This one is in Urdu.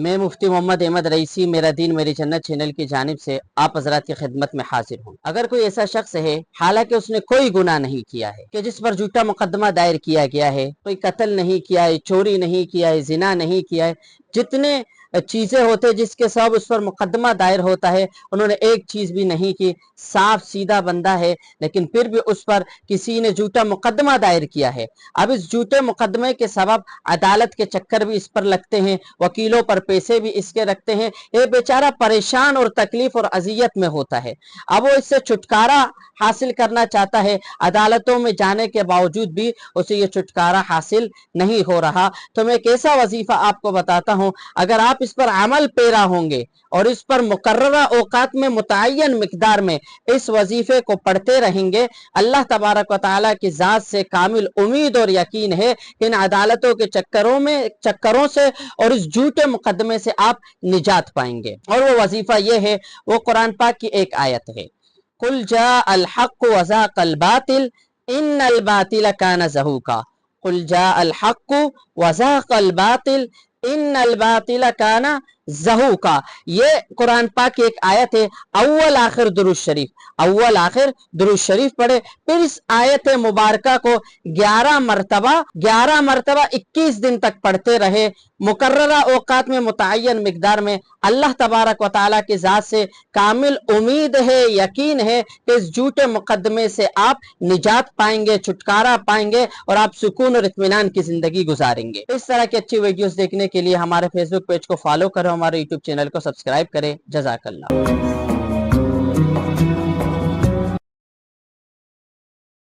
میں مفتی محمد احمد رئیسی میرا دین میری جنت چینل کی جانب سے آپ حضرات کی خدمت میں حاضر ہوں۔ اگر کوئی ایسا شخص ہے حالانکہ اس نے کوئی گناہ نہیں کیا ہے کہ جس پر جھوٹا مقدمہ دائر کیا گیا ہے، کوئی قتل نہیں کیا ہے، چوری نہیں کیا ہے، زنا نہیں کیا ہے، جتنے چیزیں ہوتے جس کے سبب اس پر مقدمہ دائر ہوتا ہے انہوں نے ایک چیز بھی نہیں کی، صاف سیدھا بندہ ہے، لیکن پھر بھی اس پر کسی نے جھوٹا مقدمہ دائر کیا ہے۔ اب اس جھوٹے مقدمے کے سبب عدالت کے چکر بھی اس پر لگتے ہیں، وکیلوں پر پیسے بھی اس کے رکھتے ہیں، یہ بیچارہ پریشان اور تکلیف اور اذیت میں ہوتا ہے۔ اب وہ اس سے چھٹکارا حاصل کرنا چاہتا ہے، عدالتوں میں جانے کے باوجود بھی اسے یہ چھٹکارا حاصل نہیں ہو رہا۔ تو میں ایک ایسا وظیفہ آپ کو بتاتا ہوں، اگر آپ اس پر عمل پیرا ہوں گے اور اس پر مقررہ اوقات میں متعین مقدار میں اس وظیفے کو پڑھتے رہیں گے، اللہ تبارک و تعالیٰ کی ذات سے کامل امید اور یقین ہے کہ ان عدالتوں کے چکروں سے اور اس جھوٹے مقدمے سے آپ نجات پائیں گے۔ اور وہ وظیفہ یہ ہے، وہ قرآن پاک کی ایک آیت ہے، قُلْ جَاءَ الْحَقُّ وَزَهَقَ الْبَاطِلُ إِنَّ الْبَاطِلَ كَانَ زَهُوقًا قُلْ جَاءَ الْحَقُّ وَزَهَقَ الْبَاطِلُ إِنَّ الْبَاطِلَ كَانَ زَهُوقًا۔ یہ قرآن پاک کی ایک آیت ہے، اول آخر درود شریف، اول آخر درود شریف پڑھے، پھر اس آیت مبارکہ کو 11 مرتبہ 21 دن تک پڑھتے رہے، مقررہ اوقات میں متعین مقدار میں، اللہ تبارک و تعالیٰ کی ذات سے کامل امید ہے، یقین ہے کہ اس جھوٹے مقدمے سے آپ نجات پائیں گے، چھٹکارا پائیں گے اور آپ سکون اور اطمینان کی زندگی گزاریں گے۔ اس طرح کی اچھی ویڈیوز دیکھنے کے لیے ہمارے فیس بک پیج کو فالو کریں، ہمارے یوٹیوب چینل کو سبسکرائب کریں۔ جزاک اللہ۔